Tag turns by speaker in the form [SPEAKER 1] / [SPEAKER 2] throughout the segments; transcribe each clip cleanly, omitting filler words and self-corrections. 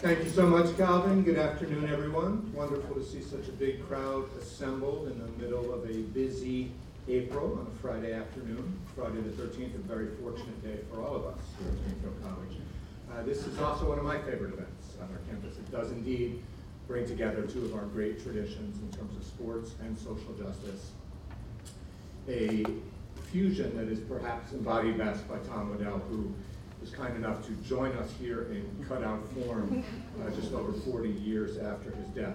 [SPEAKER 1] Thank you so much, Calvin. Good afternoon, everyone. Wonderful to see such a big crowd assembled in the middle of a busy April on a Friday afternoon. Friday the 13th, a very fortunate day for all of us here at Springfield College. This is also one of my favorite events on our campus. It does indeed bring together two of our great traditions in terms of sports and social justice. A fusion that is perhaps embodied best by Tom Waddell, who was kind enough to join us here in cutout form just over 40 years after his death.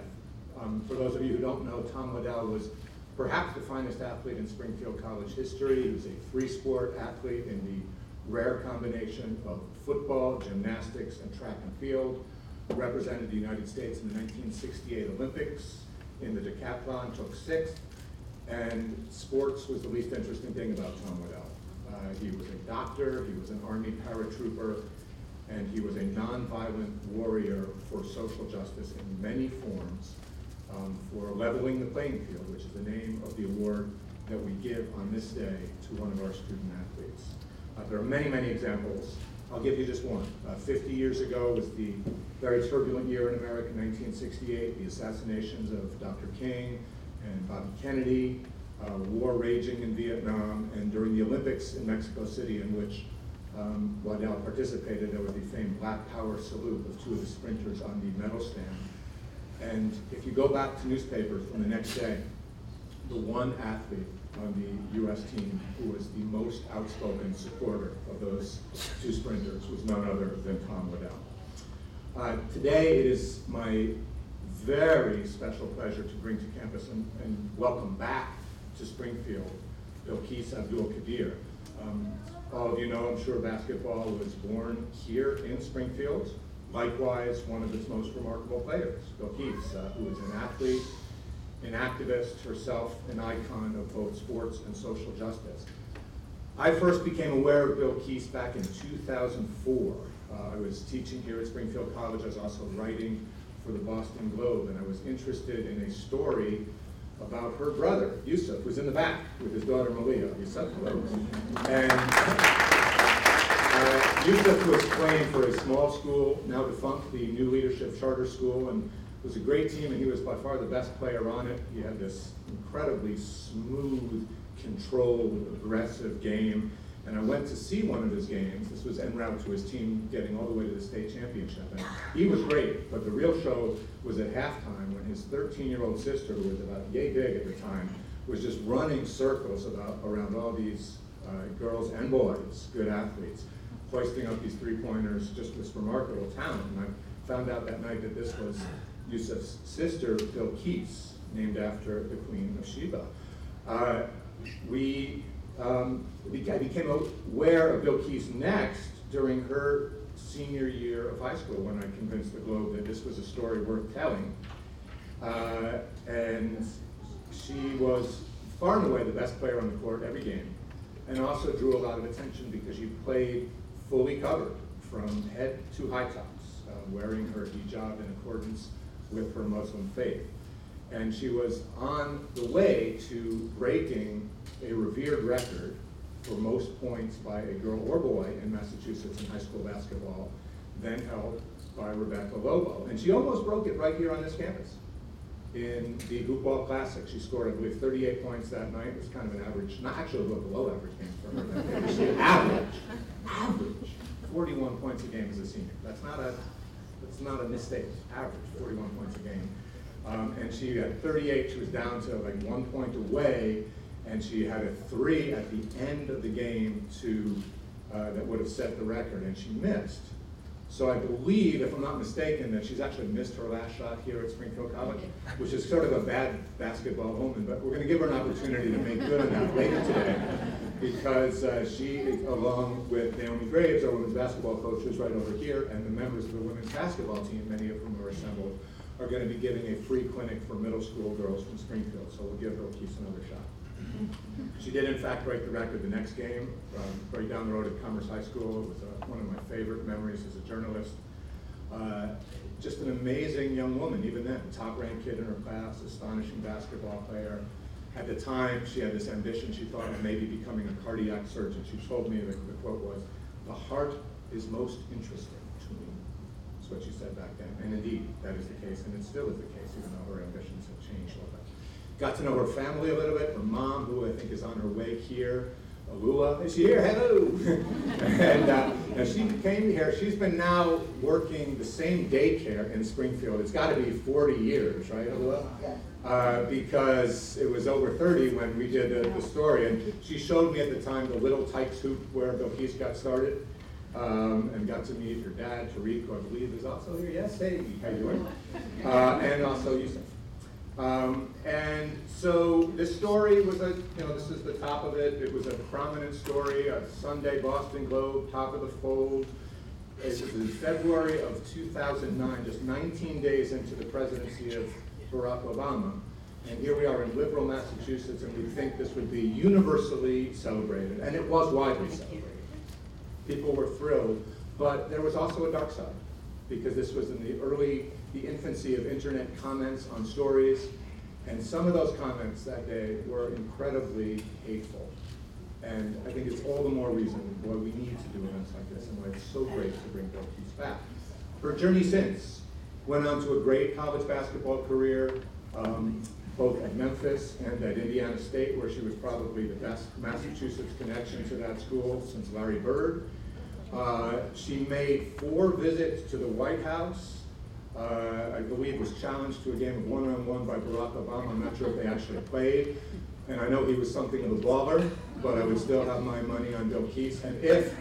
[SPEAKER 1] For those of you who don't know, Tom Waddell was perhaps the finest athlete in Springfield College history. He was a three-sport athlete in the rare combination of football, gymnastics, and track and field. Represented the United States in the 1968 Olympics. In the decathlon, took sixth. And sports was the least interesting thing about Tom Waddell. He was a doctor, he was an Army paratrooper, and he was a nonviolent warrior for social justice in many forms, for leveling the playing field, which is the name of the award that we give on this day to one of our student athletes. There are many, many examples. I'll give you just one. 50 years ago was the very turbulent year in America, 1968, the assassinations of Dr. King and Bobby Kennedy, war raging in Vietnam, and during the Olympics in Mexico City, in which Waddell participated, there was the famed Black Power salute of two of the sprinters on the medal stand. And if you go back to newspapers from the next day, the one athlete on the U.S. team who was the most outspoken supporter of those two sprinters was none other than Tom Waddell. Today it is my very special pleasure to bring to campus and welcome back to Springfield Bilquis Abdul-Qadir. All of you know, I'm sure, basketball was born here in Springfield. Likewise, one of its most remarkable players, Bilquis, who was an athlete, an activist, herself an icon of both sports and social justice. I first became aware of Bilquis back in 2004. I was teaching here at Springfield College. I was also writing for the Boston Globe, and I was interested in a story about her brother, Yusuf, who's in the back with his daughter, Malia. Yusuf, hello. And Yusuf was playing for a small school, now defunct, the New Leadership Charter School, and it was a great team, and he was by far the best player on it. He had this incredibly smooth, controlled, aggressive game. And I went to see one of his games. This was en route to his team getting all the way to the state championship. And he was great, but the real show was at halftime when his 13-year-old sister, who was about yay big at the time, was just running circles around all these girls and boys, good athletes, hoisting up these three-pointers, just this remarkable talent. And I found out that night that this was Yusuf's sister, Bilquis, named after the Queen of Sheba. I became aware of Bilquis next during her senior year of high school, when I convinced the Globe that this was a story worth telling. And she was far and away the best player on the court every game, and also drew a lot of attention because she played fully covered from head to high tops, wearing her hijab in accordance with her Muslim faith. And she was on the way to breaking a revered record for most points by a girl or boy in Massachusetts in high school basketball, then held by Rebecca Lobo. And she almost broke it right here on this campus. In the Hoop Ball Classic, she scored, I believe, 38 points that night. It was kind of an average, not actually a little below average game for her that day. She average, 41 points a game as a senior. That's not a mistake. Average, 41 points a game. And she had 38. She was down to like 1 point away, and she had a three at the end of the game that would have set the record, and she missed. So I believe, if I'm not mistaken, that she's actually missed her last shot here at Springfield College, which is sort of a bad basketball omen, but we're going to give her an opportunity to make good on that later today, because she, along with Naomi Graves, our women's basketball coach, who's right over here, and the members of the women's basketball team, many of whom are assembled, are going to be giving a free clinic for middle school girls from Springfield, so we'll give Bilquis another shot. She did, in fact, break the record the next game, right down the road at Commerce High School. It was one of my favorite memories as a journalist. Just an amazing young woman, even then, top-ranked kid in her class, astonishing basketball player. At the time, she had this ambition. She thought of maybe becoming a cardiac surgeon. She told me, the quote was, "The heart is most interesting to me, That's what she said back then. And indeed, that is the case, and it still is the case, even though her ambitions have changed a little bit. Got to know her family a little bit, her mom, who I think is on her way here. Alua, is she here? Hello! And she came here. She's been now working the same daycare in Springfield. It's got to be 40 years, right, Alua? Yeah. Because it was over 30 when we did the story. And she showed me at the time the little Tykes hoop where Bilquis got started. And got to meet her dad, Tariq, who I believe is also here. Yes, hey, how you doing? And also Yusuf. And so this story was this is the top of it. It was a prominent story, a Sunday Boston Globe, top of the fold. It was in February of 2009, just 19 days into the presidency of Barack Obama. And here we are in liberal Massachusetts, and we think this would be universally celebrated. And it was widely celebrated. People were thrilled, but there was also a dark side, because this was in the infancy of internet comments on stories, and some of those comments that day were incredibly hateful. And I think it's all the more reason why we need to do events like this, and why it's so great to bring Bilquis back. Her journey since went on to a great college basketball career, both at Memphis and at Indiana State, where she was probably the best Massachusetts connection to that school since Larry Bird. She made 4 visits to the White House. I believe was challenged to a game of one-on-one by Barack Obama. I'm not sure if they actually played. And I know he was something of a baller, but I would still have my money on Bilquis. And if,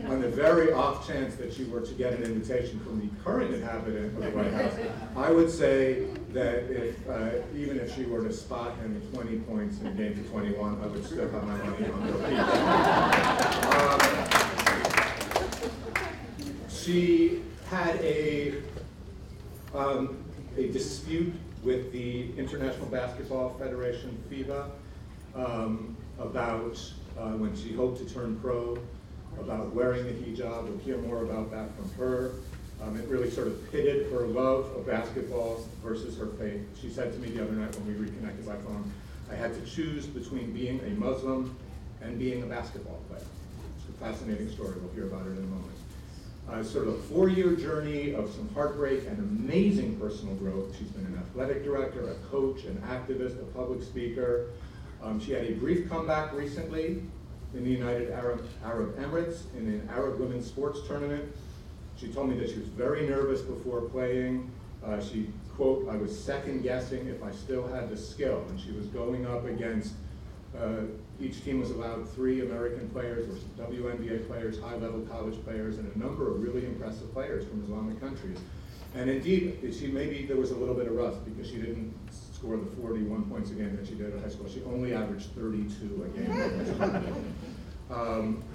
[SPEAKER 1] on the very off chance that she were to get an invitation from the current inhabitant of the White House, I would say that even if she were to spot him 20 points in a game to 21, I would still have my money on Bilquis. She had a dispute with the International Basketball Federation, FIBA, about when she hoped to turn pro, about wearing the hijab. We'll hear more about that from her. It really sort of pitted her love of basketball versus her faith. She said to me the other night when we reconnected by phone, I had to choose between being a Muslim and being a basketball player. It's a fascinating story. We'll hear about it in a moment. Sort of a 4-year journey of some heartbreak and amazing personal growth. She's been an athletic director, a coach, an activist, a public speaker. She had a brief comeback recently in the United Arab Emirates in an Arab women's sports tournament. She told me that she was very nervous before playing. She, quote, I was second guessing if I still had the skill. And she was going up against each team was allowed 3 American players, or some WNBA players, high-level college players, and a number of really impressive players from Islamic countries. And indeed, maybe there was a little bit of rust because she didn't score the 41 points a game that she did at high school. She only averaged 32 a game.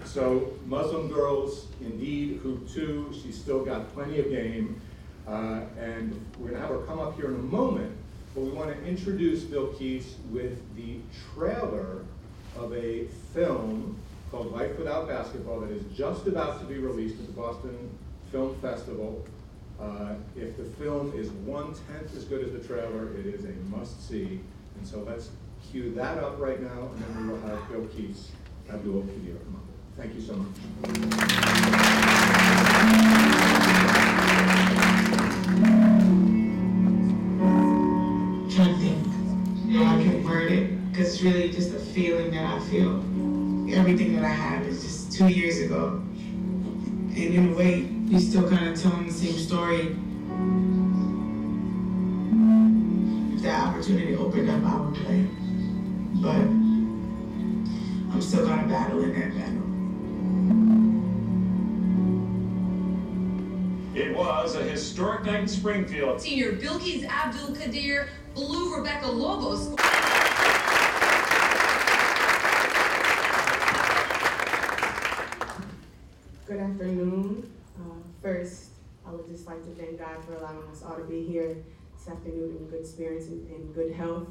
[SPEAKER 1] So Muslim girls, indeed, hoop too. She's still got plenty of game. And we're going to have her come up here in a moment. But we want to introduce Bilquis with the trailer of a film called Life Without Basketball that is just about to be released at the Boston Film Festival. If the film is 1/10 as good as the trailer, it is a must-see. And so let's cue that up right now, and then we will have Bilquis Abdul-Qadir come up. Thank you so much.
[SPEAKER 2] Trying to think how I can word it, because it's really just a feeling that I feel. Everything that I have is just 2 years ago. And in a way, you're still kind of telling the same story. If the opportunity opened up, I would play. But I'm still gonna battle in that battle.
[SPEAKER 3] It was a historic night in Springfield.
[SPEAKER 4] Senior Bilquis Abdul-Qadir blew Rebecca Lobos.
[SPEAKER 5] Good afternoon. First, I would just like to thank God for allowing us all to be here this afternoon in good spirits and good health.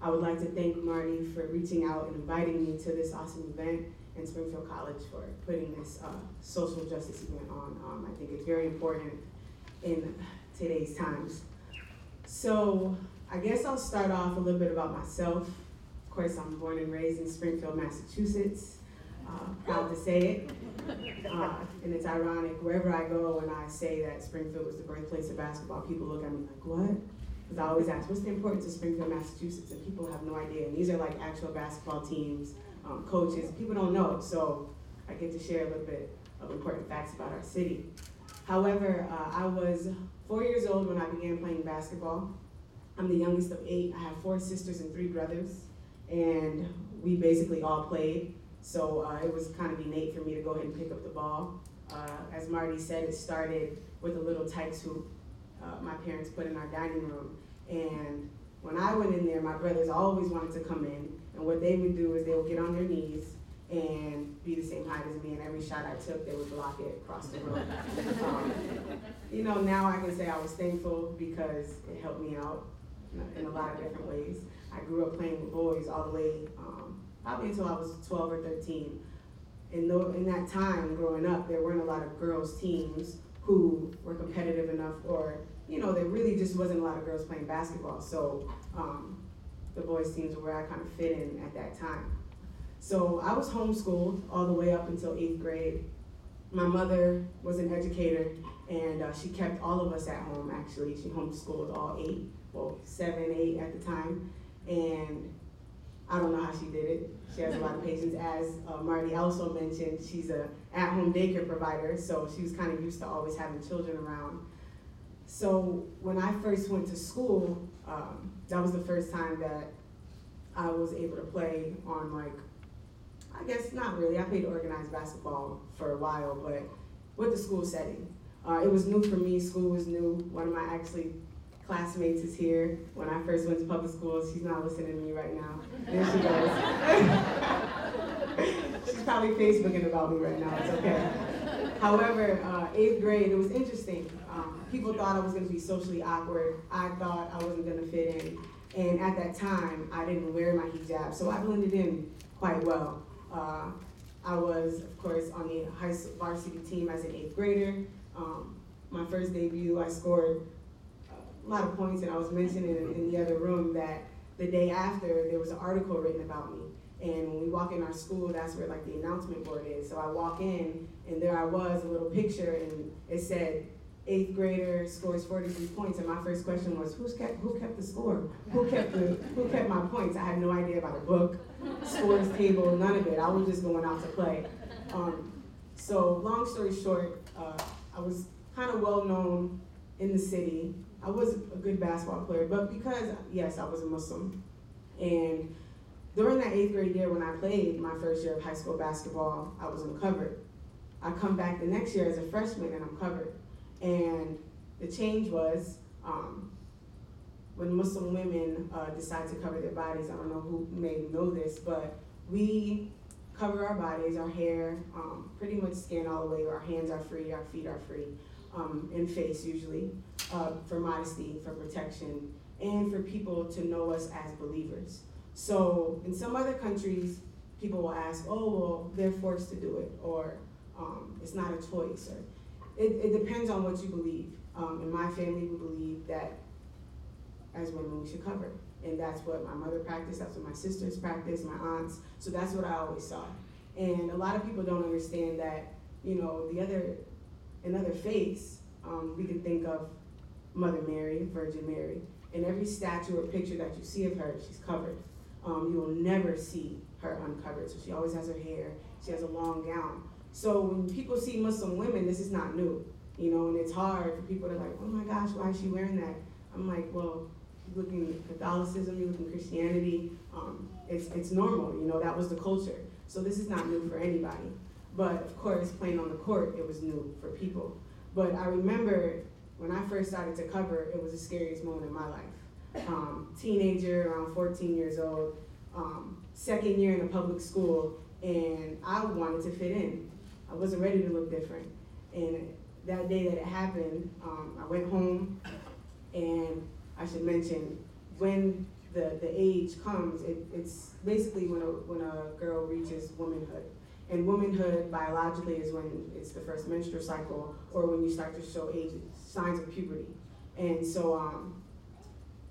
[SPEAKER 5] I would like to thank Marty for reaching out and inviting me to this awesome event, and Springfield College for putting this social justice event on. I think it's very important in today's times. So I guess I'll start off a little bit about myself. Of course, I'm born and raised in Springfield, Massachusetts. proud to say it. And it's ironic, wherever I go and I say that Springfield was the birthplace of basketball, people look at me like, what? Because I always ask, what's the importance of Springfield, Massachusetts? And people have no idea. And these are like actual basketball teams, coaches. People don't know, so I get to share a little bit of important facts about our city. However, I was 4 years old when I began playing basketball. I'm the youngest of 8. I have 4 sisters and 3 brothers, and we basically all played. So it was kind of innate for me to go ahead and pick up the ball. As Marty said, it started with a little Tykes hoop my parents put in our dining room. And when I went in there, my brothers always wanted to come in. And what they would do is they would get on their knees and be the same height as me. And every shot I took, they would block it across the room. You know, now I can say I was thankful because it helped me out in a lot of different ways. I grew up playing with boys all the way, probably until I was 12 or 13. In that time, growing up, there weren't a lot of girls' teams who were competitive enough, or, you know, there really just wasn't a lot of girls playing basketball. So the boys' teams were where I kind of fit in at that time. So I was homeschooled all the way up until 8th grade. My mother was an educator, and she kept all of us at home, actually. She homeschooled all 8, well, 7, 8 at the time. And I don't know how she did it. She has a lot of patience. As Marty also mentioned, she's a at-home daycare provider, so she was kind of used to always having children around. So when I first went to school, that was the first time that I was able to play on, like, I guess not really. I played organized basketball for a while, but with the school setting. It was new for me. School was new. One of my classmates is here. When I first went to public school, she's not listening to me right now. There she goes. She's probably Facebooking about me right now. It's okay. However, 8th grade, it was interesting. People thought I was going to be socially awkward. I thought I wasn't going to fit in. And at that time, I didn't wear my hijab, so I blended in quite well. I was, of course, on the high varsity team as an 8th grader. My first debut, I scored a lot of points, and I was mentioning in the other room that the day after, there was an article written about me. And when we walk in our school, that's where like the announcement board is. So I walk in, and there I was, a little picture, and it said, 8th grader scores 43 points, and my first question was, who kept the score? Who kept my points? I had no idea about a book, scores table, none of it. I was just going out to play. So long story short, I was kind of well known in the city. I was a good basketball player, but because, yes, I was a Muslim. And during that 8th grade year when I played my first year of high school basketball, I was uncovered. I come back the next year as a freshman and I'm covered. And the change was when Muslim women decide to cover their bodies. I don't know who may know this, but we cover our bodies, our hair, pretty much skin all the way. Our hands are free, our feet are free, and face usually, for modesty, for protection, and for people to know us as believers. So in some other countries, people will ask, oh, well, they're forced to do it, or it's not a choice, or it depends on what you believe. In my family, we believe that as women, we should cover. And that's what my mother practiced, that's what my sisters practiced, my aunts. So that's what I always saw. And a lot of people don't understand that, you know, in other faiths, we can think of Mother Mary, Virgin Mary. In every statue or picture that you see of her, she's covered. You will never see her uncovered. So she always has her hair, she has a long gown. So when people see Muslim women, this is not new, you know, and it's hard for people to like, oh my gosh, why is she wearing that? I'm like, well, you look in Catholicism, you look in Christianity, it's normal, you know, that was the culture. So this is not new for anybody. But of course, playing on the court, it was new for people. But I remember when I first started to cover, it was the scariest moment in my life. Teenager, around 14 years old, second year in a public school, and I wanted to fit in. I wasn't ready to look different. And that day that it happened, I went home, and I should mention, when the age comes, it's basically when a girl reaches womanhood. And womanhood, biologically, is when it's the first menstrual cycle, or when you start to show signs of puberty. And so,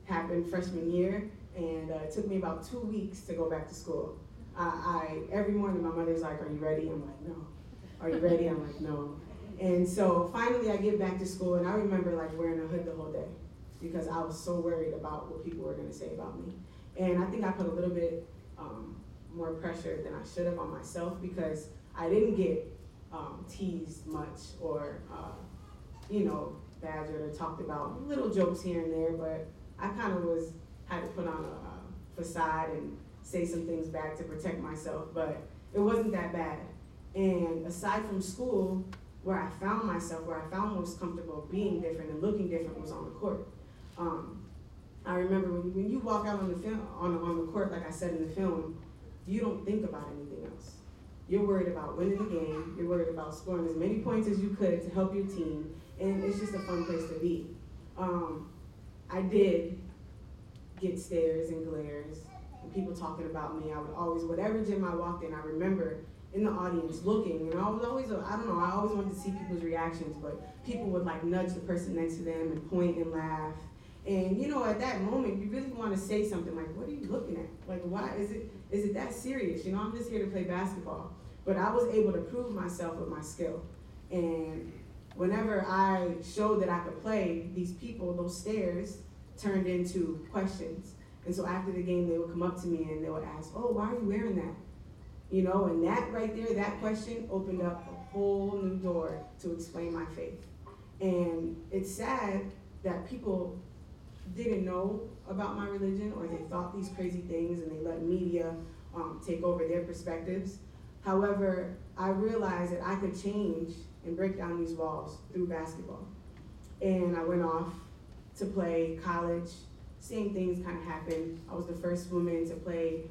[SPEAKER 5] happened freshman year, and it took me about 2 weeks to go back to school. Every morning my mother's like, "Are you ready?" I'm like, "No." "Are you ready?" I'm like, "No." And so finally I get back to school, and I remember like wearing a hood the whole day because I was so worried about what people were gonna say about me. And I think I put a little bit more pressure than I should have on myself because I didn't get teased much or badgered or talked about, little jokes here and there, but I kind of had to put on a facade and say some things back to protect myself, but it wasn't that bad. And aside from school, where I found myself, where I found most comfortable being different and looking different was on the court. I remember when you walk out on the film, on the court, like I said in the film, you don't think about anything else. You're worried about winning the game. You're worried about scoring as many points as you could to help your team, and it's just a fun place to be. I did get stares and glares and people talking about me. I would always, whatever gym I walked in, I remember in the audience looking, and I was always, I don't know, I always wanted to see people's reactions, but people would like nudge the person next to them and point and laugh. And at that moment, you really want to say something like, "What are you looking at? Like, why is it that serious? I'm just here to play basketball." But I was able to prove myself with my skill. And whenever I showed that I could play, these people, those stares, turned into questions. And so after the game, they would come up to me and they would ask, "Oh, why are you wearing that?" And that right there, that question opened up a whole new door to explain my faith. And it's sad that people didn't know about my religion, or they thought these crazy things and they let media take over their perspectives. However, I realized that I could change and break down these walls through basketball. And I went off to play college. Same things kind of happened. I was the first woman to play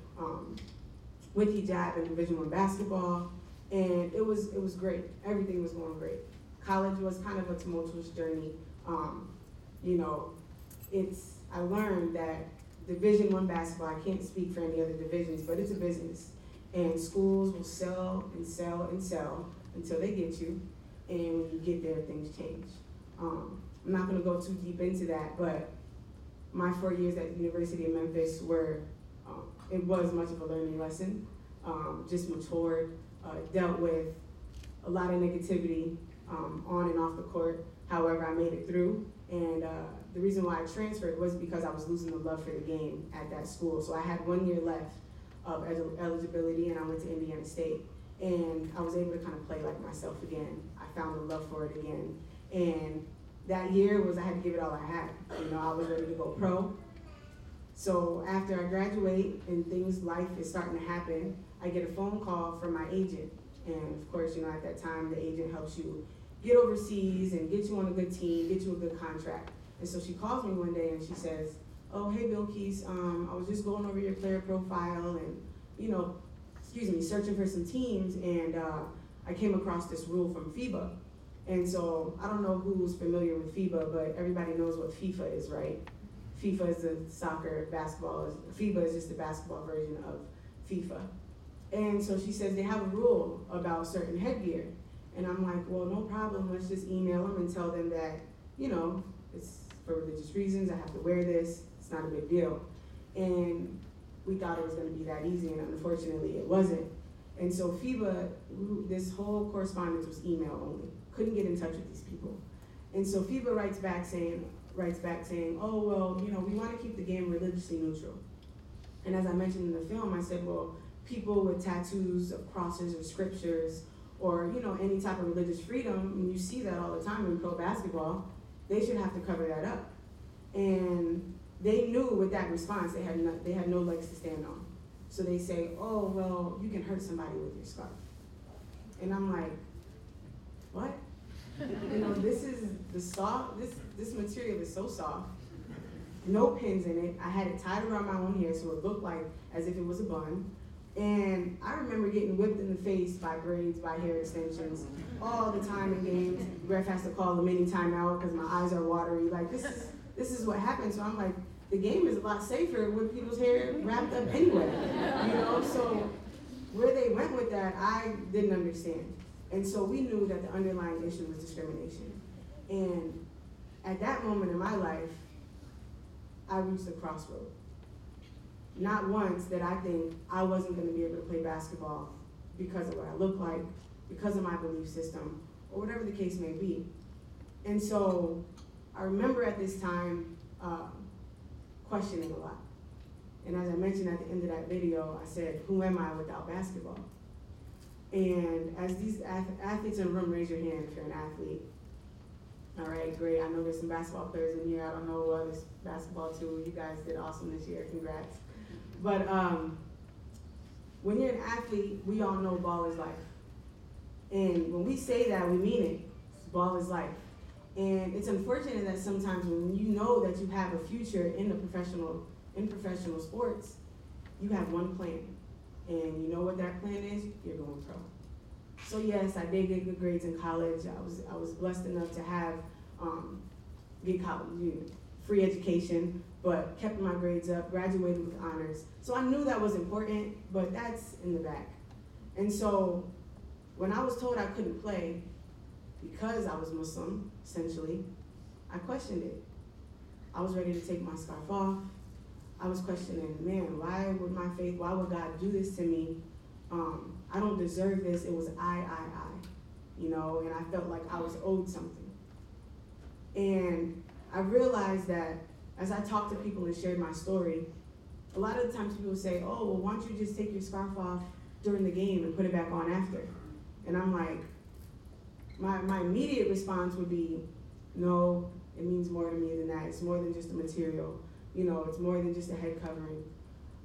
[SPEAKER 5] with hijab in Division I basketball, and it was great. Everything was going great. College was kind of a tumultuous journey. I learned that Division I basketball, I can't speak for any other divisions, but it's a business. And schools will sell and sell and sell until they get you. And when you get there, things change. I'm not gonna go too deep into that, but my 4 years at the University of Memphis it was much of a learning lesson. Just matured, dealt with a lot of negativity on and off the court. However, I made it through. And the reason why I transferred was because I was losing the love for the game at that school. So I had 1 year left of eligibility, and I went to Indiana State. And I was able to kind of play like myself again. I found the love for it again. And that year I had to give it all I had. I was ready to go pro. So after I graduate and life is starting to happen, I get a phone call from my agent. And of course, at that time, the agent helps you get overseas and get you on a good team, get you a good contract. And so she calls me one day and she says, "Oh, hey, Bilquis, I was just going over your player profile and, searching for some teams, and I came across this rule from FIBA." And so I don't know who's familiar with FIBA, but everybody knows what FIFA is, right? FIFA is the soccer, basketball. FIBA is just the basketball version of FIFA. And so she says they have a rule about certain headgear. And I'm like, "Well, no problem. Let's just email them and tell them that, it's for religious reasons. I have to wear this. It's not a big deal." And we thought it was going to be that easy, and unfortunately it wasn't. And so FIBA, this whole correspondence was email only. Couldn't get in touch with these people. And so FIBA writes back saying, "Oh, well, we want to keep the game religiously neutral." And as I mentioned in the film, I said, well, people with tattoos of crosses or scriptures or, any type of religious freedom, and you see that all the time in pro basketball, they should have to cover that up. And they knew with that response, they had no legs to stand on. So they say, "Oh, well, you can hurt somebody with your scarf." And I'm like, what? This is this material is so soft, no pins in it. I had it tied around my own hair so it looked like as if it was a bun. And I remember getting whipped in the face by braids, by hair extensions, all the time in games. Ref has to call a mini timeout because my eyes are watery. Like, this is what happens. So I'm like, the game is a lot safer with people's hair wrapped up anyway. So where they went with that, I didn't understand. And so we knew that the underlying issue was discrimination. And at that moment in my life, I reached a crossroad. not once did I think I wasn't going to be able to play basketball because of what I look like, because of my belief system, or whatever the case may be. And so I remember at this time questioning a lot. And as I mentioned at the end of that video, I said, who am I without basketball? And as these athletes in the room, raise your hand if you're an athlete. All right, great. I know there's some basketball players in here. I don't know others basketball too. You guys did awesome this year. Congrats. But when you're an athlete, we all know ball is life. And when we say that, we mean it. Ball is life. And it's unfortunate that sometimes when you know that you have a future in professional sports, you have one plan. And you know what that plan is? You're going pro. So yes, I did get good grades in college. I was blessed enough to have get college, free education, but kept my grades up, graduated with honors. So I knew that was important, but that's in the back. And so when I was told I couldn't play because I was Muslim, essentially, I questioned it. I was ready to take my scarf off. I was questioning, man, why would God do this to me? I don't deserve this. It was I, and I felt like I was owed something. And I realized that as I talked to people and shared my story, a lot of the times people say, oh, well, why don't you just take your scarf off during the game and put it back on after? And I'm like, my immediate response would be, no, it means more to me than that. It's more than just a material. It's more than just a head covering.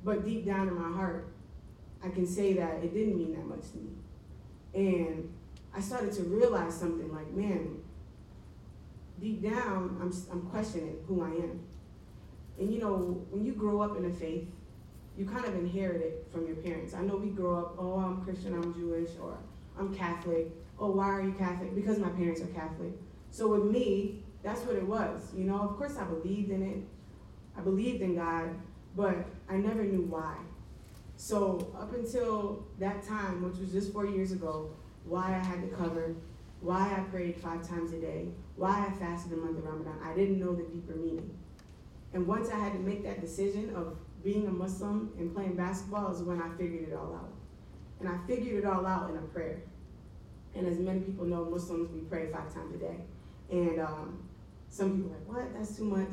[SPEAKER 5] But deep down in my heart, I can say that it didn't mean that much to me. And I started to realize something like, man, deep down, I'm questioning who I am. And when you grow up in a faith, you kind of inherit it from your parents. I know we grow up, oh, I'm Christian, I'm Jewish, or I'm Catholic. Oh, why are you Catholic? Because my parents are Catholic. So with me, that's what it was. Of course I believed in it. I believed in God, but I never knew why. So up until that time, which was just 4 years ago, why I had to cover, why I prayed 5 times a day, why I fasted the month of Ramadan, I didn't know the deeper meaning. And once I had to make that decision of being a Muslim and playing basketball is when I figured it all out. And I figured it all out in a prayer. And as many people know, Muslims, we pray 5 times a day. And some people are like, what? That's too much.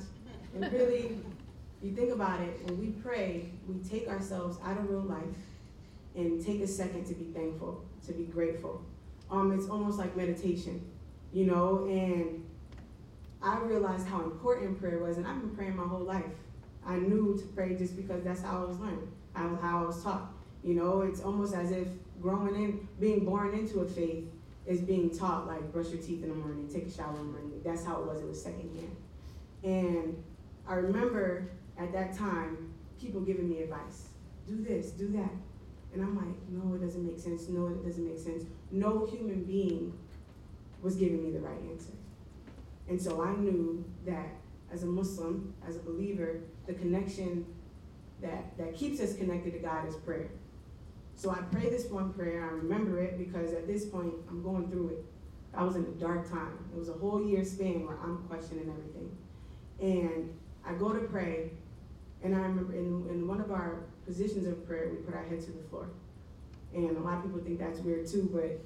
[SPEAKER 5] And really, you think about it, when we pray, we take ourselves out of real life and take a second to be thankful, to be grateful. It's almost like meditation, and I realized how important prayer was, and I've been praying my whole life. I knew to pray just because that's how I was learned, how I was taught. It's almost as if being born into a faith is being taught, like brush your teeth in the morning, take a shower in the morning. That's how it was secondhand. And I remember at that time, people giving me advice. Do this, do that. And I'm like, no, it doesn't make sense. No, it doesn't make sense. No human being was giving me the right answer. And so I knew that as a Muslim, as a believer, the connection that keeps us connected to God is prayer. So I pray this one prayer. I remember it because at this point, I'm going through it. I was in a dark time. It was a whole year span where I'm questioning everything. And I go to pray, and I remember in one of our positions of prayer, we put our head to the floor. And a lot of people think that's weird too, but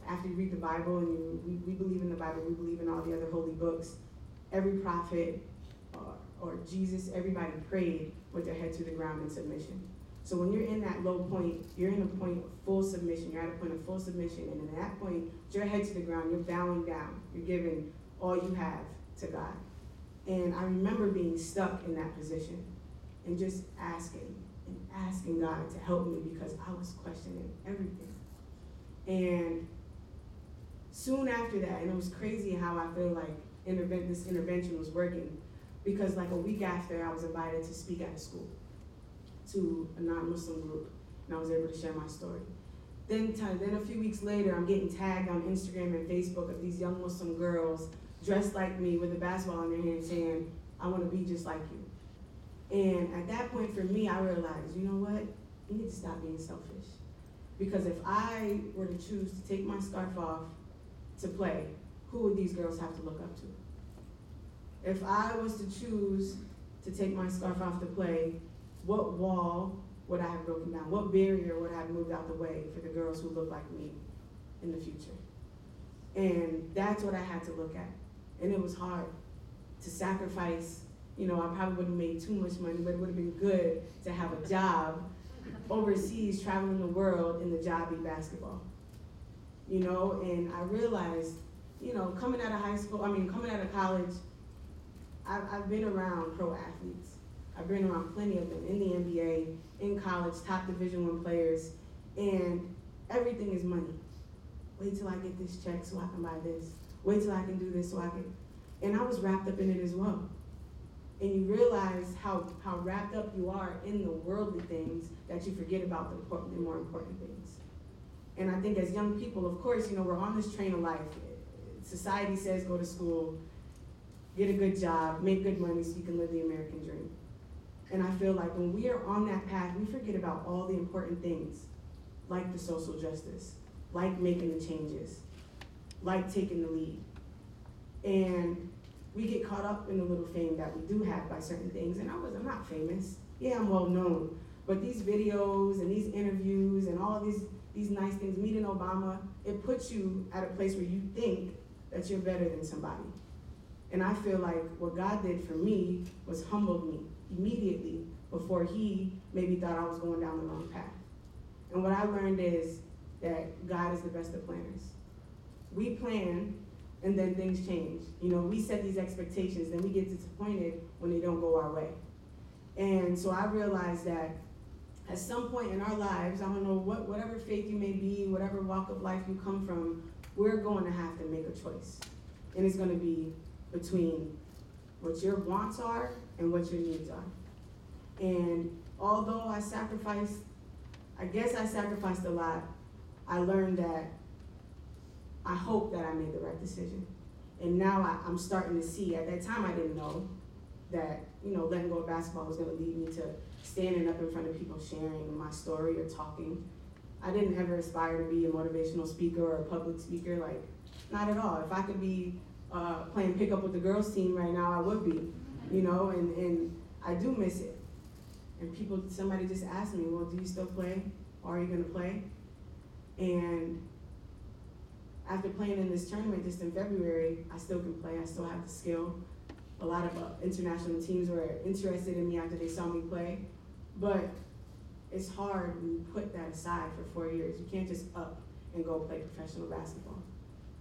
[SPEAKER 5] after you read the Bible, and we believe in the Bible, we believe in all the other holy books, every prophet or Jesus, everybody prayed with their head to the ground in submission. So when you're in that low point, you're in a point of full submission. You're at a point of full submission, and in that point, your head to the ground, you're bowing down. You're giving all you have to God. And I remember being stuck in that position and just asking God to help me because I was questioning everything. And soon after that, and it was crazy how I feel like this intervention was working, because like a week after, I was invited to speak at a school to a non-Muslim group, and I was able to share my story. Then a few weeks later, I'm getting tagged on Instagram and Facebook of these young Muslim girls dressed like me with a basketball in their hand saying, I want to be just like you. And at that point for me, I realized, you know what? You need to stop being selfish. Because if I were to choose to take my scarf off to play, who would these girls have to look up to? If I was to choose to take my scarf off to play, what wall would I have broken down? What barrier would I have moved out the way for the girls who look like me in the future? And that's what I had to look at. And it was hard to sacrifice. You know, I probably wouldn't have made too much money, but it would have been good to have a job overseas, traveling the world in the job basketball. You know, and I realized, you know, coming out of college, I've been around pro athletes. I've been around plenty of them in the NBA, in college, top Division I players, and everything is money. Wait till I get this check so I can buy this. Wait till I can do this so I can, and I was wrapped up in it as well. And you realize how wrapped up you are in the worldly things that you forget about the more important things. And I think as young people, of course, you know, we're on this train of life. Society says go to school, get a good job, make good money so you can live the American dream. And I feel like when we are on that path, we forget about all the important things, like the social justice, like making the changes, like taking the lead. And we get caught up in the little fame that we do have by certain things. And I'm not famous. Yeah, I'm well known. But these videos and these interviews and all of these nice things, meeting Obama, it puts you at a place where you think that you're better than somebody. And I feel like what God did for me was humbled me immediately before he maybe thought I was going down the wrong path. And what I learned is that God is the best of planners. We plan, and then things change. You know, we set these expectations, then we get disappointed when they don't go our way. And so I realized that at some point in our lives, I don't know whatever faith you may be, whatever walk of life you come from, we're going to have to make a choice. And it's going to be between what your wants are and what your needs are. And although I sacrificed a lot, I learned that I hope that I made the right decision. And now I'm starting to see, at that time I didn't know that, you know, letting go of basketball was going to lead me to standing up in front of people sharing my story or talking. I didn't ever aspire to be a motivational speaker or a public speaker, like, not at all. If I could be playing pickup with the girls team right now, I would be, you know, and I do miss it. And somebody just asked me, well, do you still play? Or are you going to play? And after playing in this tournament just in February, I still can play. I still have the skill. A lot of international teams were interested in me after they saw me play. But it's hard when you put that aside for 4 years. You can't just up and go play professional basketball.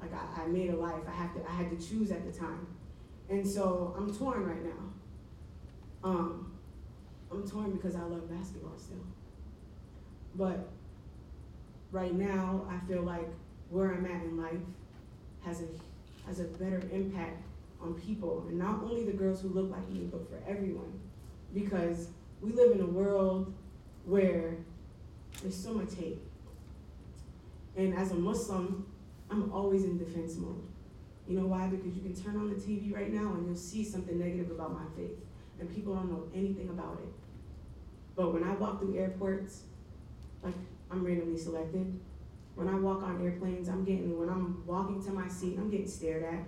[SPEAKER 5] Like I made a life. I had to choose at the time. And so I'm torn right now. I'm torn because I love basketball still. But right now, I feel like where I'm at in life has a better impact on people, and not only the girls who look like me, but for everyone. Because we live in a world where there's so much hate. And as a Muslim, I'm always in defense mode. You know why? Because you can turn on the TV right now and you'll see something negative about my faith, and people don't know anything about it. But when I walk through airports, like I'm randomly selected. When I walk on airplanes, when I'm walking to my seat, I'm getting stared at.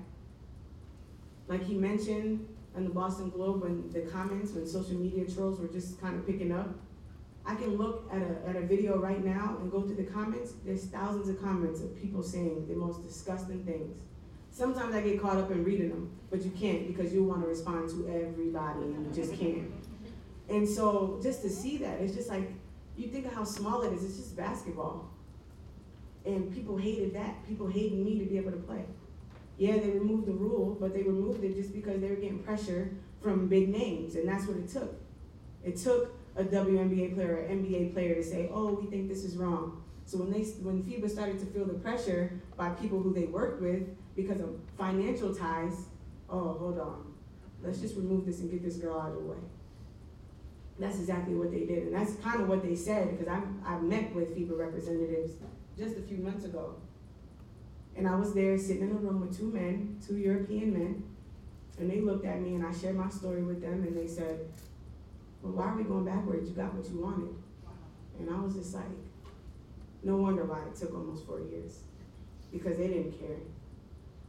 [SPEAKER 5] Like he mentioned in the Boston Globe, when the comments, when social media trolls were just kind of picking up, I can look at a video right now and go through the comments. There's thousands of comments of people saying the most disgusting things. Sometimes I get caught up in reading them, but you can't because you want to respond to everybody and you just can't. And so just to see that, it's just like, you think of how small it is, it's just basketball. And people hated that. People hated me to be able to play. Yeah, they removed the rule, but they removed it just because they were getting pressure from big names, and that's what it took. It took a WNBA player or NBA player to say, oh, we think this is wrong. So when FIBA started to feel the pressure by people who they worked with because of financial ties, oh, hold on. Let's just remove this and get this girl out of the way. That's exactly what they did, and that's kind of what they said, because I met with FIBA representatives just a few months ago. And I was there sitting in a room with two European men, and they looked at me and I shared my story with them, and they said, well, why are we going backwards? You got what you wanted. And I was just like, no wonder why it took almost 4 years, because they didn't care.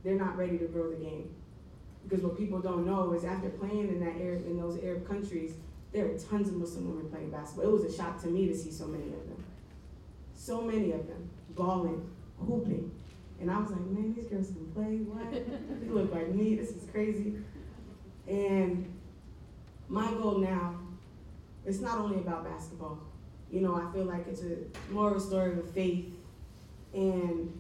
[SPEAKER 5] They're not ready to grow the game. Because what people don't know is after playing in those Arab countries, there are tons of Muslim women playing basketball. It was a shock to me to see so many of them. So many of them, balling, hooping. And I was like, man, these girls can play, what? They look like me, this is crazy. And my goal now, it's not only about basketball. You know, I feel like it's more of a story of faith, and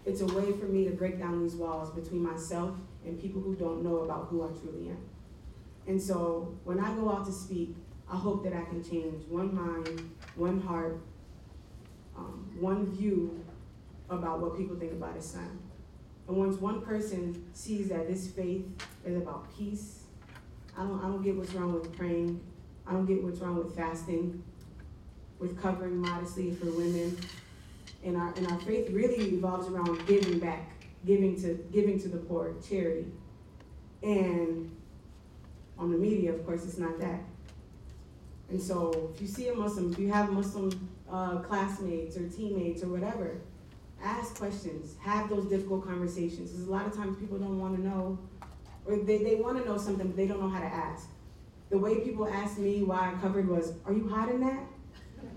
[SPEAKER 5] it's a way for me to break down these walls between myself and people who don't know about who I truly am. And so when I go out to speak, I hope that I can change one mind, one heart, one view about what people think about Islam. And once one person sees that this faith is about peace, I don't get what's wrong with praying. I don't get what's wrong with fasting, with covering modestly for women. And our faith really revolves around giving back, giving to the poor, charity. And on the media, of course, it's not that. And so if you see a Muslim, if you have Muslim classmates or teammates or whatever, ask questions, have those difficult conversations. Because a lot of times people don't want to know, or they want to know something, but they don't know how to ask. The way people asked me why I covered was, are you hot in that?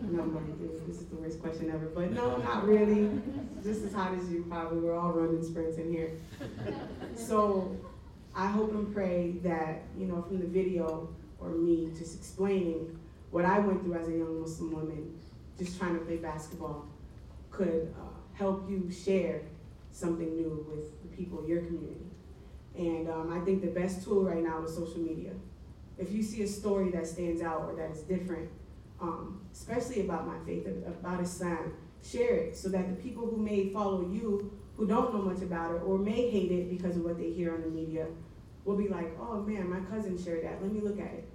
[SPEAKER 5] No, I'm like, this is the worst question ever. But no, not really. Just as hot as you probably. We're all running sprints in here. So I hope and pray that, you know, from the video or me just explaining what I went through as a young Muslim woman, just trying to play basketball, could help you share something new with the people of your community. And I think the best tool right now is social media. If you see a story that stands out or that is different, especially about my faith, about Islam, share it so that the people who may follow you, who don't know much about it or may hate it because of what they hear on the media, will be like, oh man, my cousin shared that, let me look at it.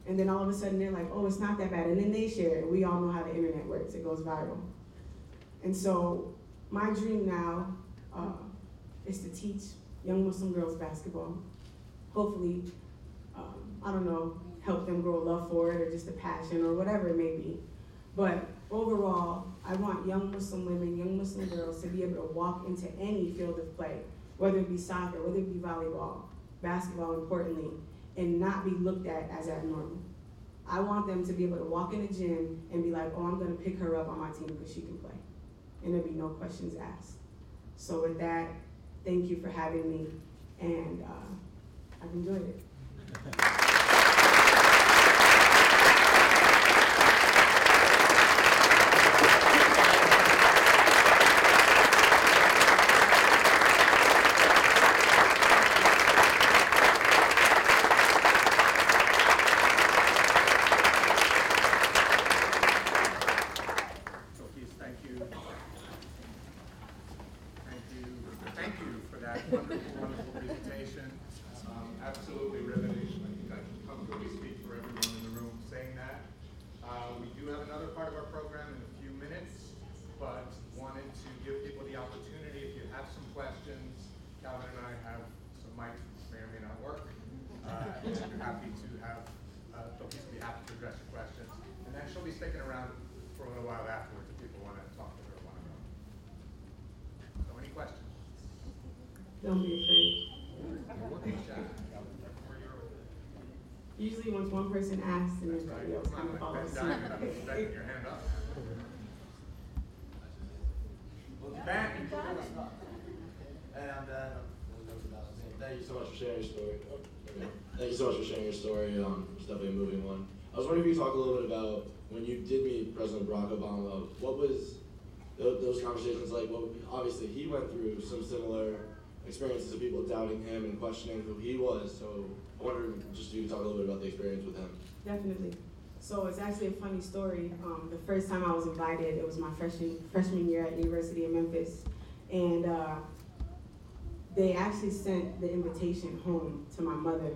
[SPEAKER 5] And then all of a sudden they're like, oh, it's not that bad. And then they share it. We all know how the internet works, it goes viral. And so my dream now is to teach young Muslim girls basketball. Hopefully, I don't know, help them grow a love for it or just a passion or whatever it may be. But overall, I want young Muslim women, young Muslim girls to be able to walk into any field of play, whether it be soccer, whether it be volleyball, basketball importantly, and not be looked at as abnormal. I want them to be able to walk in the gym and be like, oh, I'm gonna pick her up on my team because she can play. And there'll be no questions asked. So with that, thank you for having me, and I've enjoyed it.
[SPEAKER 1] Thank you for that wonderful presentation. Absolutely riveting. I think I can comfortably speak for everyone in the room saying that. We do have another part of our program in a few minutes, but wanted to give people the opportunity, if you have some questions, Calvin and I have some mics that may or may not work. And we're happy to have, Toki's will be happy to address your questions. And then she'll be sticking around for a little while afterwards if people want to talk to her one on one. So any questions?
[SPEAKER 5] Don't be afraid. Usually once one person asks, and everybody else kind of follows suit.
[SPEAKER 1] Your hand up. Ben.
[SPEAKER 6] Hey, I'm Dan. Thank you so much for sharing your story. Thank you so much for sharing your story. It's definitely a moving one. I was wondering if you could talk a little bit about when you did meet President Barack Obama. What was those conversations like? Well, obviously he went through some similar experiences of people doubting him and questioning who he was. So I wonder just if you could talk a little bit about the experience with him.
[SPEAKER 5] Definitely. So it's actually a funny story. The first time I was invited, it was my freshman year at University of Memphis, and they actually sent the invitation home to my mother.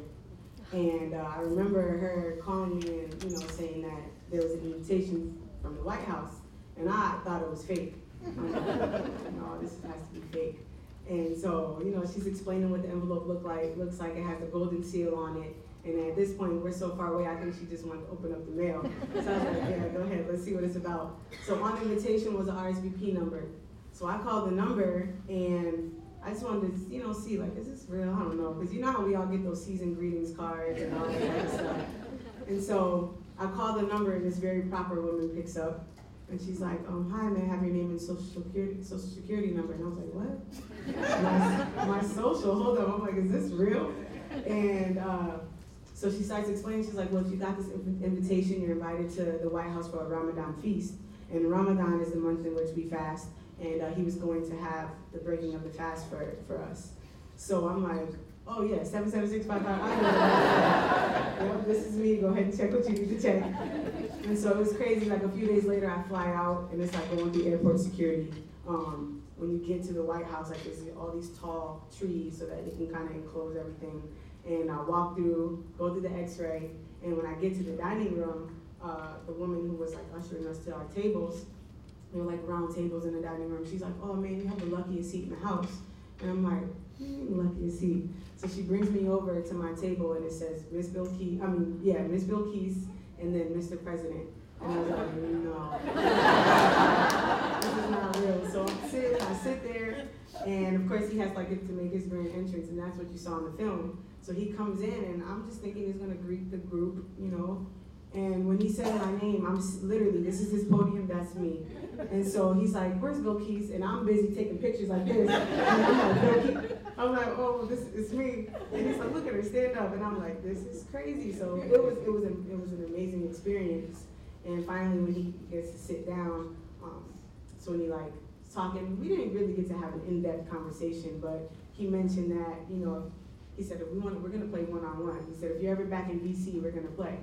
[SPEAKER 5] And I remember her calling me and saying that there was an invitation from the White House, and I thought it was fake. I'm like, no, this has to be fake. And so, she's explaining what the envelope looks like. It has a golden seal on it. And at this point, we're so far away, I think she just wanted to open up the mail. So I was like, yeah, go ahead, let's see what it's about. So on the invitation was an RSVP number. So I called the number, and I just wanted to, see, like, is this real? I don't know. Because you know how we all get those season greetings cards and all that kind of stuff. And so I call the number, and this very proper woman picks up, and she's like, hi, may I have your name and social security number? And I was like, what? my social, hold on. I'm like, is this real? And so she starts explaining, she's like, well, if you got this invitation, you're invited to the White House for a Ramadan feast. And Ramadan is the month in which we fast, and he was going to have the breaking of the fast for us. So I'm like, oh yeah, 77655. I know. Yep, this is me. Go ahead and check what you need to check. And so it was crazy. Like a few days later, I fly out, and it's like going through airport security. When you get to the White House, like there's all these tall trees so that you can kind of enclose everything. And I walk through, go through the X-ray, and when I get to the dining room, the woman who was like ushering us to our tables, they were like round tables in the dining room. She's like, oh man, you have the luckiest seat in the house. And I'm like, luckiest seat. So she brings me over to my table, and it says Miss Bilquis, Miss Bilquis, and then Mr. President. And I was like, no, this is not real. So I sit there, and of course he has like to make his grand entrance, and that's what you saw in the film. So he comes in, and I'm just thinking he's gonna greet the group, you know. And when he said my name, I'm literally, this is his podium, that's me. And so he's like, where's Bilquis? And I'm busy taking pictures like this. And I'm like, Bilquis. I'm like, oh, this is me. And he's like, look at her, stand up. And I'm like, this is crazy. So it was an amazing experience. And finally, when he gets to sit down, so when he like talking, we didn't really get to have an in-depth conversation, but he mentioned that, you know, he said, if we're gonna play one-on-one. He said, if you're ever back in DC, we're gonna play.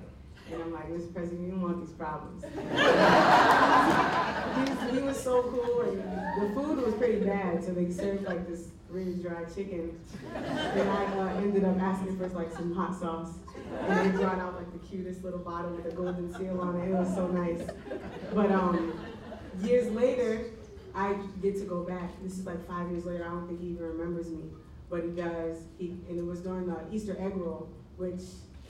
[SPEAKER 5] And I'm like, Mr. President, you don't want these problems. he was so cool, and the food was pretty bad, so they served like this really dry chicken. And I ended up asking for like some hot sauce. And they brought out like the cutest little bottle with a golden seal on it. It was so nice. But years later, I get to go back. This is like 5 years later. I don't think he even remembers me, but he does. And it was during the Easter egg roll, which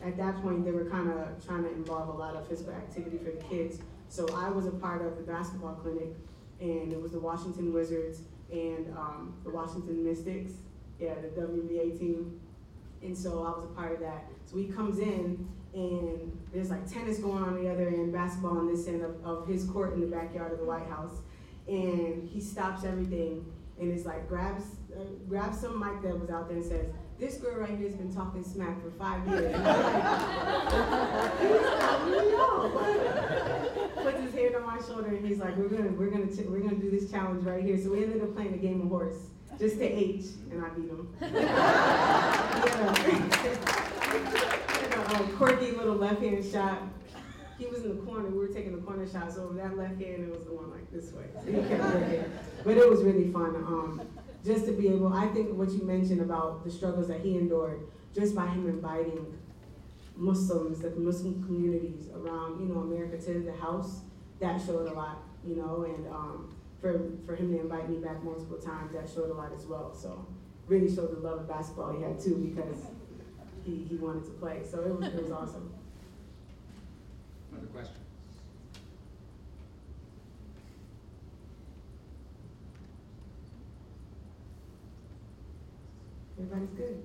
[SPEAKER 5] at that point, they were kind of trying to involve a lot of physical activity for the kids. So I was a part of the basketball clinic, and it was the Washington Wizards and the Washington Mystics, the WNBA team. And so I was a part of that. So he comes in, and there's like tennis going on the other end, basketball on this end of his court in the backyard of the White House. And he stops everything, and is like, grabs some mic that was out there and says, this girl right here has been talking smack for 5 years. And I'm like, puts his hand on my shoulder, and he's like, we're gonna do this challenge right here. So we ended up playing a game of horse, just to H, and I beat him. A quirky little left-hand shot. He was in the corner. We were taking the corner shot, so that left hand, it was going like this way. So he kept working. But it was really fun. Just to be able, I think what you mentioned about the struggles that he endured, just by him inviting Muslims, the Muslim communities around, you know, America to the house, that showed a lot, you know, and for him to invite me back multiple times, that showed a lot as well. So really showed the love of basketball he had too, because he wanted to play. So it was awesome.
[SPEAKER 7] Another question?
[SPEAKER 5] Everybody's good.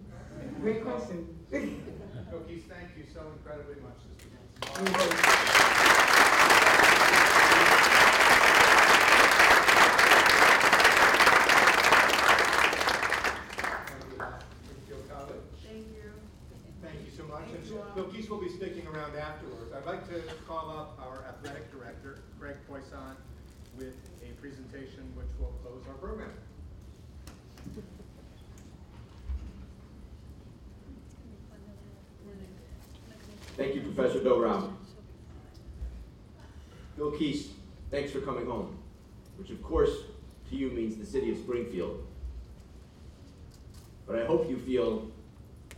[SPEAKER 5] Great question.
[SPEAKER 1] Bilquis, thank you so incredibly much this weekend.
[SPEAKER 5] Thank
[SPEAKER 1] you. Thank you so much. And Bilquis will be sticking around afterwards. I'd like to call up our athletic director, Greg Poisson, with a presentation which will close our program.
[SPEAKER 8] Thank you, Professor Dobrow. Bilquis, thanks for coming home, which of course to you means the city of Springfield. But I hope you feel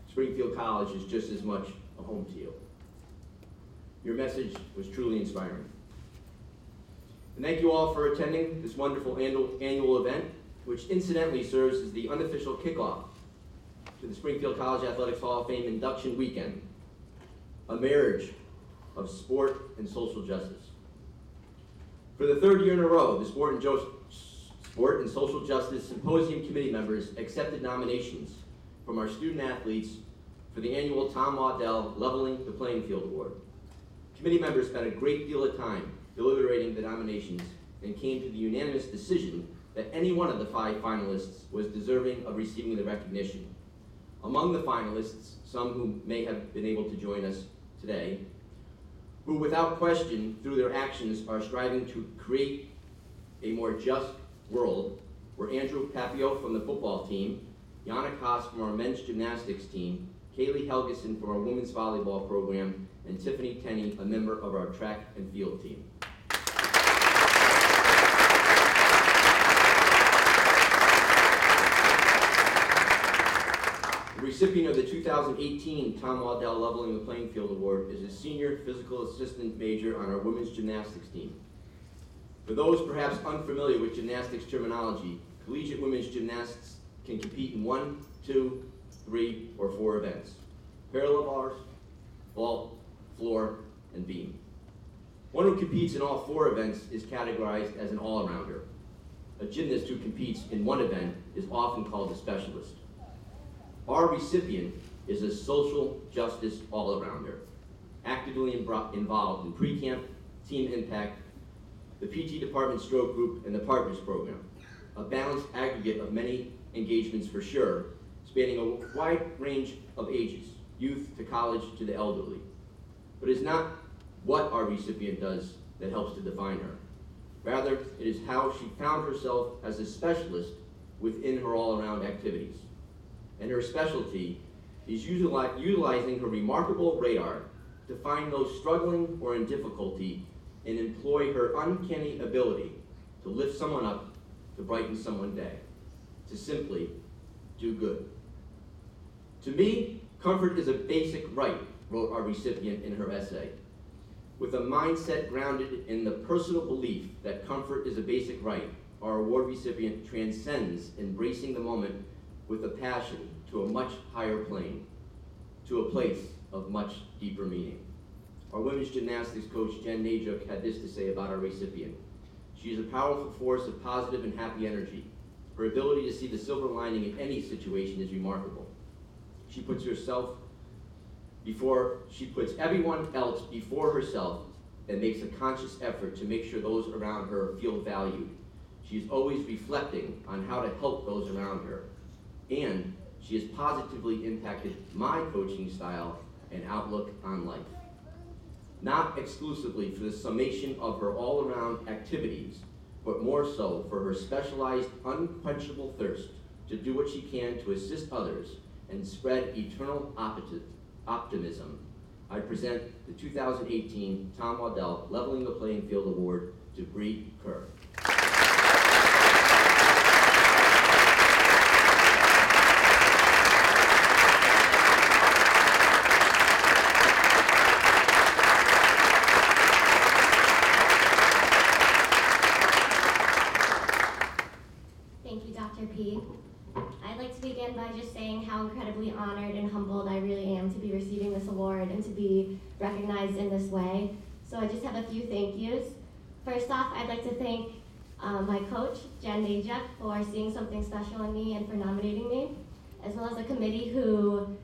[SPEAKER 8] Springfield College is just as much a home to you. Your message was truly inspiring. And thank you all for attending this wonderful annual event, which incidentally serves as the unofficial kickoff to the Springfield College Athletics Hall of Fame induction weekend, a marriage of sport and social justice. For the third year in a row, the Sport and Social Justice Symposium committee members accepted nominations from our student athletes for the annual Tom Waddell Leveling the Playing Field Award. Committee members spent a great deal of time deliberating the nominations and came to the unanimous decision that any one of the 5 finalists was deserving of receiving the recognition. Among the finalists, some who may have been able to join us today, who without question, through their actions, are striving to create a more just world, were Andrew Papio from the football team, Yana Koss from our men's gymnastics team, Kaylee Helgeson from our women's volleyball program, and Tiffany Tenney, a member of our track and field team. The recipient of the 2018 Tom Waddell Leveling the Playing Field Award is a senior physical assistant major on our women's gymnastics team. For those perhaps unfamiliar with gymnastics terminology, collegiate women's gymnasts can compete in 1, 2, 3, or 4 events: parallel bars, vault, floor, and beam. One who competes in all 4 events is categorized as an all-arounder. A gymnast who competes in one event is often called a specialist. Our recipient is a social justice all-arounder, actively involved in pre-camp, team impact, the PT department stroke group, and the partners program. A balanced aggregate of many engagements for sure, spanning a wide range of ages, youth to college to the elderly. But it's not what our recipient does that helps to define her. Rather, it is how she found herself as a specialist within her all-around activities. And her specialty is utilizing her remarkable radar to find those struggling or in difficulty and employ her uncanny ability to lift someone up, to brighten someone's day, to simply do good. To me, comfort is a basic right, wrote our recipient in her essay. With a mindset grounded in the personal belief that comfort is a basic right, our award recipient transcends embracing the moment with a passion to a much higher plane, to a place of much deeper meaning. Our women's gymnastics coach, Jen Najuk, had this to say about our recipient. She is a powerful force of positive and happy energy. Her ability to see the silver lining in any situation is remarkable. She puts everyone else before herself and makes a conscious effort to make sure those around her feel valued. She is always reflecting on how to help those around her. And she has positively impacted my coaching style and outlook on life. Not exclusively for the summation of her all-around activities, but more so for her specialized, unquenchable thirst to do what she can to assist others and spread eternal optimism. I present the 2018 Tom Waddell Leveling the Playing Field Award to Bree Kerr.
[SPEAKER 9] Thank you, Dr. P. I'd like to begin by just saying how incredibly honored and humbled I really am to be receiving this award and to be recognized in this way. So I just have a few thank yous. First off, I'd like to thank my coach, Jen Najuk, for seeing something special in me and for nominating me, as well as the committee who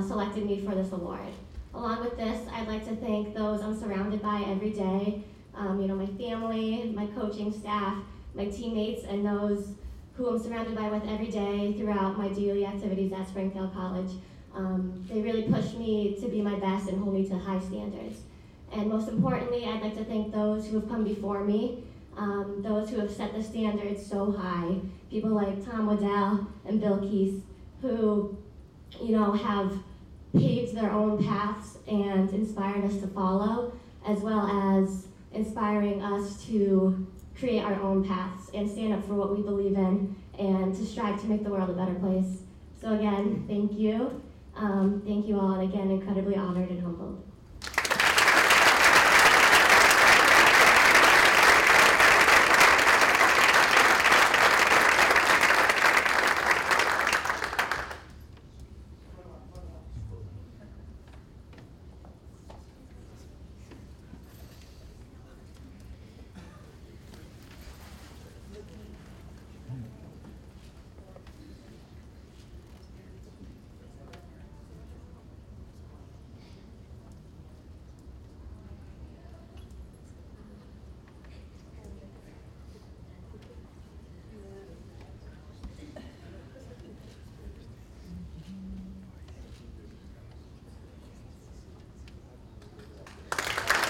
[SPEAKER 9] selected me for this award. Along with this, I'd like to thank those I'm surrounded by every day, my family, my coaching staff, my teammates, and those who I'm surrounded by with every day throughout my daily activities at Springfield College. They really push me to be my best and hold me to high standards. And most importantly, I'd like to thank those who have come before me, those who have set the standards so high, people like Tom Waddell and Bill Keith, who have paved their own paths and inspired us to follow, as well as inspiring us to create our own paths and stand up for what we believe in and to strive to make the world a better place. So again, thank you. Thank you all, and again, incredibly honored and humbled.